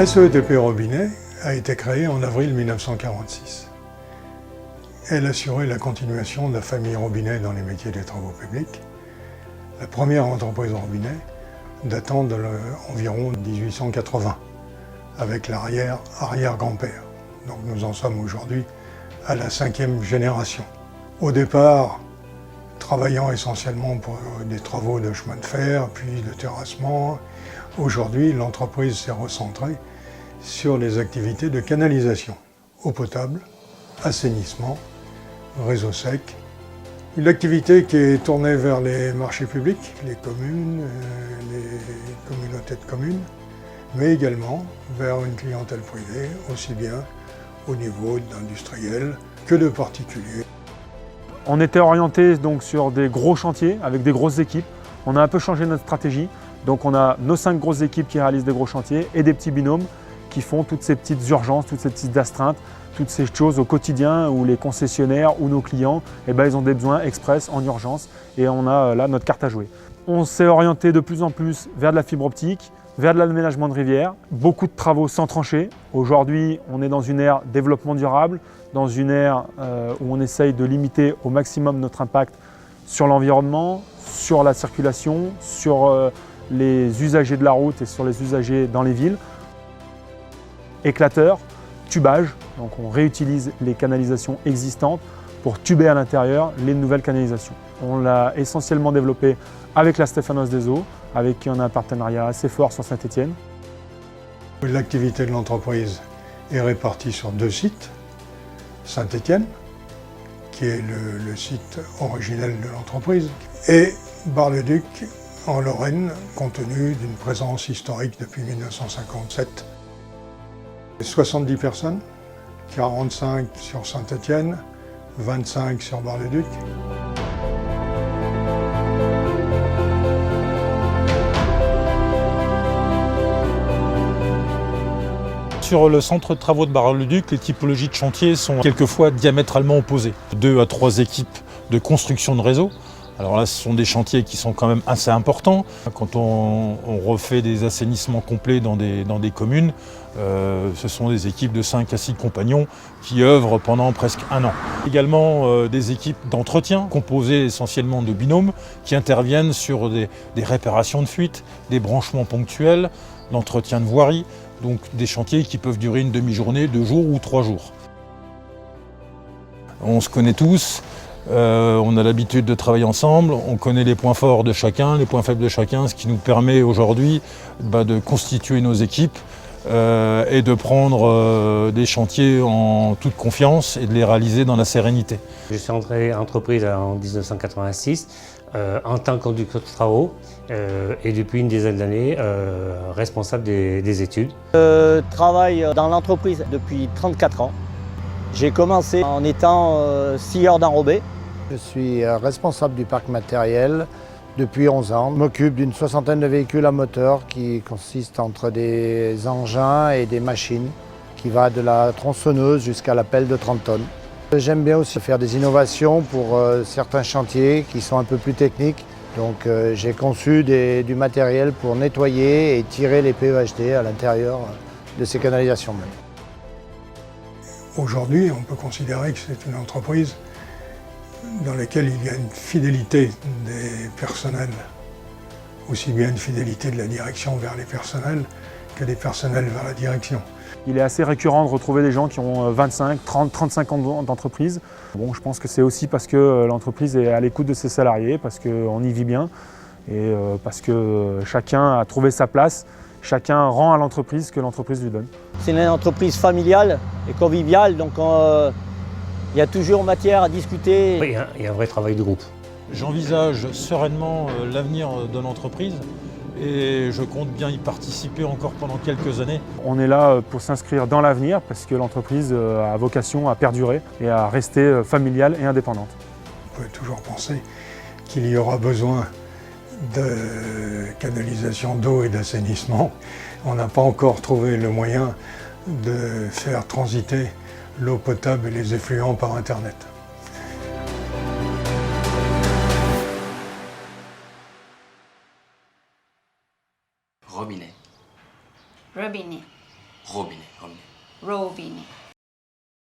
SEETP Robinet a été créée en avril 1946. Elle assurait la continuation de la famille Robinet dans les métiers des travaux publics. La première entreprise Robinet datant d'environ 1880, avec l'arrière-grand-père. Donc nous en sommes aujourd'hui à la 5e génération. Au départ, travaillant essentiellement pour des travaux de chemin de fer, puis de terrassement, aujourd'hui l'entreprise s'est recentrée sur les activités de canalisation, eau potable, assainissement, réseau sec. Une activité qui est tournée vers les marchés publics, les communes, les communautés de communes, mais également vers une clientèle privée, aussi bien au niveau d'industriels que de particuliers. On était orienté donc sur des gros chantiers avec des grosses équipes. On a un peu changé notre stratégie. Donc on a nos 5 grosses équipes qui réalisent des gros chantiers et des petits binômes qui font toutes ces petites urgences, toutes ces petites astreintes, toutes ces choses au quotidien où les concessionnaires ou nos clients, ils ont des besoins express en urgence et on a là notre carte à jouer. On s'est orienté de plus en plus vers de la fibre optique, vers de l'aménagement de rivières, beaucoup de travaux sans tranchées. Aujourd'hui, on est dans une ère développement durable, dans une ère où on essaye de limiter au maximum notre impact sur l'environnement, sur la circulation, sur les usagers de la route et sur les usagers dans les villes. Éclateur, tubage, donc on réutilise les canalisations existantes pour tuber à l'intérieur les nouvelles canalisations. On l'a essentiellement développé avec la Stéphanos des Eaux, avec qui on a un partenariat assez fort sur Saint-Étienne. L'activité de l'entreprise est répartie sur 2 sites. Saint-Étienne, qui est le site originel de l'entreprise, et Bar-le-Duc en Lorraine, compte tenu d'une présence historique depuis 1957. 70 personnes, 45 sur Saint-Étienne, 25 sur Bar-le-Duc. Sur le centre de travaux de Bar-le-Duc, les typologies de chantiers sont quelquefois diamétralement opposées. 2 à 3 équipes de construction de réseau. Alors là, ce sont des chantiers qui sont quand même assez importants. Quand on refait des assainissements complets dans des communes, ce sont des équipes de 5 à 6 compagnons qui œuvrent pendant presque 1 an. Également des équipes d'entretien composées essentiellement de binômes qui interviennent sur des réparations de fuites, des branchements ponctuels, l'entretien de voirie. Donc des chantiers qui peuvent durer une demi-journée, 2 jours ou 3 jours. On se connaît tous, on a l'habitude de travailler ensemble, on connaît les points forts de chacun, les points faibles de chacun, ce qui nous permet aujourd'hui de constituer nos équipes et de prendre des chantiers en toute confiance et de les réaliser dans la sérénité. Je suis entré en entreprise en 1986 en tant que conducteur de travaux et depuis une dizaine d'années responsable des études. Je travaille dans l'entreprise depuis 34 ans. J'ai commencé en étant scieur d'enrobé. Je suis responsable du parc matériel depuis 11 ans. Je m'occupe d'une 60aine de véhicules à moteur qui consistent entre des engins et des machines qui va de la tronçonneuse jusqu'à la pelle de 30 tonnes. J'aime bien aussi faire des innovations pour certains chantiers qui sont un peu plus techniques. Donc j'ai conçu du matériel pour nettoyer et tirer les PEHD à l'intérieur de ces canalisations même. Aujourd'hui, on peut considérer que c'est une entreprise dans laquelle il y a une fidélité des personnels, aussi bien une fidélité de la direction vers les personnels que des personnels vers la direction. Il est assez récurrent de retrouver des gens qui ont 25, 30, 35 ans d'entreprise. Bon, je pense que c'est aussi parce que l'entreprise est à l'écoute de ses salariés, parce qu'on y vit bien et parce que chacun a trouvé sa place, chacun rend à l'entreprise ce que l'entreprise lui donne. C'est une entreprise familiale et conviviale, donc il y a toujours matière à discuter. Oui, il y a un vrai travail de groupe. J'envisage sereinement l'avenir de l'entreprise et je compte bien y participer encore pendant quelques années. On est là pour s'inscrire dans l'avenir parce que l'entreprise a vocation à perdurer et à rester familiale et indépendante. On peut toujours penser qu'il y aura besoin de canalisation d'eau et d'assainissement. On n'a pas encore trouvé le moyen de faire transiter l'eau potable et les effluents par Internet. Robinet. Robinet. Robinet. Robinet.